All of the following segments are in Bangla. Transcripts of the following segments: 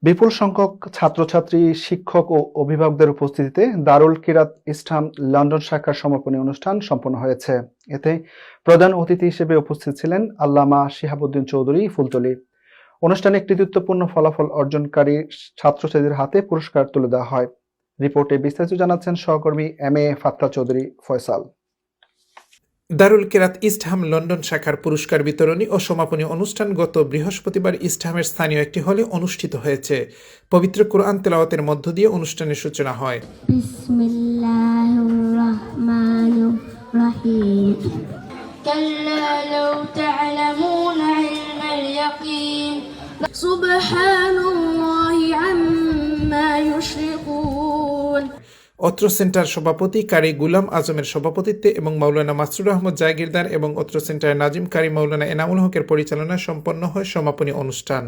বিপুল সংখ্যক ছাত্রছাত্রী, শিক্ষক ও অভিভাবকদের উপস্থিতিতে দারুল কিরাত ইস্টহাম লন্ডন শাখার সমাপনী অনুষ্ঠান সম্পন্ন হয়েছে। এতে প্রধান অতিথি হিসেবে উপস্থিত ছিলেন আল্লামা শিহাবুদ্দিন চৌধুরী ফুলতলী। অনুষ্ঠানে কৃতিত্বপূর্ণ ফলাফল অর্জনকারী ছাত্রছাত্রীদের হাতে পুরস্কার তুলে দেওয়া হয়। রিপোর্টে বিস্তারিত জানাচ্ছেন সহকর্মী MA ফাত্তা চৌধুরী ফয়সাল। দারুল কিরাত ইস্টহাম লন্ডন শাখার পুরস্কার বিতরণী ও সমাপনী অনুষ্ঠান গত বৃহস্পতিবার ইস্টহামের স্থানীয় একটি হলে অনুষ্ঠিত হয়েছে। পবিত্র কুরআন তেলাওয়াতের মধ্য দিয়ে অনুষ্ঠানের সূচনা হয়। বিসমিল্লাহির রহমানির রহিম। কাল্লা লাউ তা'লামুনা ইলমাল ইয়াকিন সুবহানাল্লাহি আম্মা ইউশরিকুন। অত্র সেন্টার সভাপতি কারি গুলাম আজমের সভাপতিত্বে এবং মাওলানা মাসরুর আহমদ জাগিরদার এবং অত্র সেন্টারের নাজিম কারি মাওলানা এনামুল হকের পরিচালনায় সম্পন্ন হয় সমাপনী অনুষ্ঠান।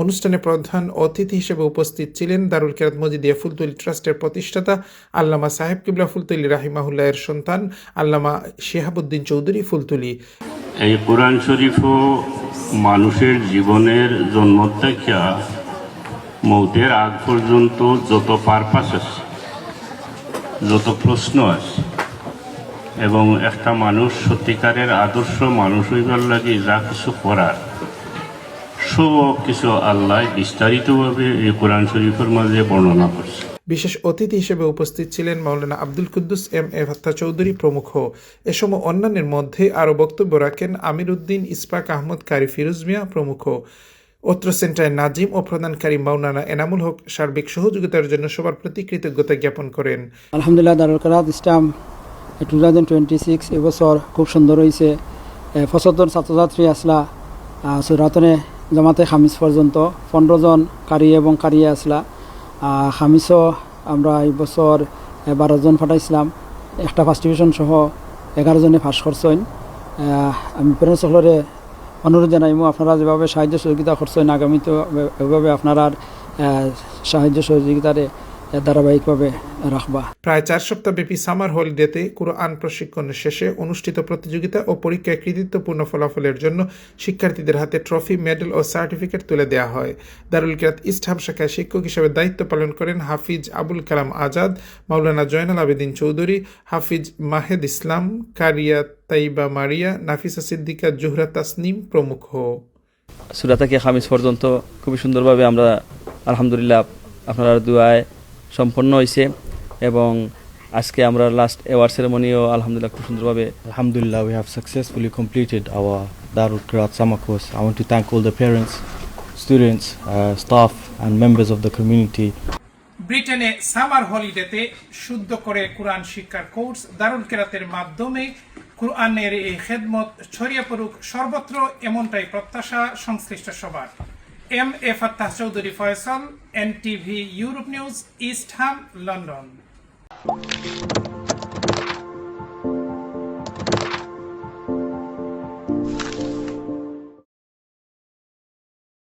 অনুষ্ঠানে প্রধান অতিথি হিসেবে উপস্থিত ছিলেন দারুল কিরাত মজিদিয়া ফুলতলী ট্রাস্টের প্রতিষ্ঠাতা আল্লামা সাহেব কিবলা ফুলতলী রাহিমাহুল্লাহ এর সন্তান আল্লামা শিহাবুদ্দিন চৌধুরী ফুলতলী। এই কোরআন শরীফও মানুষের জীবনের জন্ম থেকে মৌতের আগ পর্যন্ত যত পারপাস আছে, যত প্রশ্ন আছে, এবং একটা মানুষ সত্যিকারের আদর্শ মানুষ হইবার লাগে যা কিছু করার সব কিছু আল্লাহ বিস্তারিতভাবে এই কোরআন শরীফের মাঝে বর্ণনা করছে। বিশেষ অতিথি হিসেবে উপস্থিত ছিলেন মাওলানা আব্দুল কুদ্দুস MA ফাত্তা চৌধুরী প্রমুখ। এ সময় অন্যান্যের মধ্যে আরও বক্তব্য রাখেন আমির উদ্দিন, ইসফাক আহমদ, কারি ফিরোজ মিয়া প্রমুখ। অত্র সেন্টারের নাজিম ও প্রধানকারী মাওলানা এনামুল হক সার্বিক সহযোগিতার জন্য সবার প্রতি কৃতজ্ঞতা জ্ঞাপন করেন। আলহামদুলিল্লাহ, দারুল কিরাত ইস্টহাম 2026 এবছর খুব সুন্দর হয়েছে। 75 ছাত্রছাত্রী আসলা সুরাতনে জামাতে খামিজ পর্যন্ত 15 জন কারি এবং কারিয়া আসলা। খামিজও আমরা এই বছর 12 জন পাঠাইছিলাম। একটা ফার্স্ট ডিভিশন সহ 11 জনে পাস করছেন। আমি প্যারেন্টস সকলরে অনুরোধ জানাইমু, আপনারা যেভাবে সাহায্য সহযোগিতা করছেন আগামীতে এভাবে আপনারা সাহায্য সহযোগিতারে ধারাবাহিকভাবে রাখবা। প্রায় 4 সপ্তাহব্যাপী সামার হলিডেতে কুরআন প্রশিক্ষণের শেষে অনুষ্ঠিত প্রতিযোগিতা ও পরীক্ষায় কৃতিত্বপূর্ণ ফলাফলের জন্য শিক্ষার্থীদের হাতে ট্রফি, মেডেল ও সার্টিফিকেট তুলে দেওয়া হয়। দারুল কিরাত ইস্টহাম শাখায় শিক্ষক হিসেবে দায়িত্ব পালন করেন হাফিজ আবুল কালাম আজাদ, মাওলানা জয়নাল আবেদিন চৌধুরী, হাফিজ মাহেদ ইসলাম, কারিয়া তাইবা মারিয়া, নাফিসা সিদ্দিকা, জুহরা তাসনিম প্রমুখ। সূরা থেকে খামিজ পর্যন্ত খুবই সুন্দরভাবে আমরা আলহামদুলিল্লাহ আপনার দুআয় সম্পন্ন হয়েছে এবং আজকে আমরা লাস্ট অ্যাওয়ার্ড সেরেমনিও আলহামদুলিল্লাহ খুব সুন্দরভাবে। Alhamdulillah, we have successfully completed our Darul Kirat summer course. I want to thank all the parents, students, staff and members of the community. ব্রিটেনে সামার হলিডেতে শুদ্ধ করে কুরআন শিক্ষার কোর্স দারুল কিরাতের মাধ্যমে কুরআনের এই খেদমত ছড়িয়ে পড়ুক সর্বত্র, এমনটাই প্রত্যাশা সংশ্লিষ্ট সবার। MA Fatta Chowdhury Faisal, NTV Europe news, East Ham, London.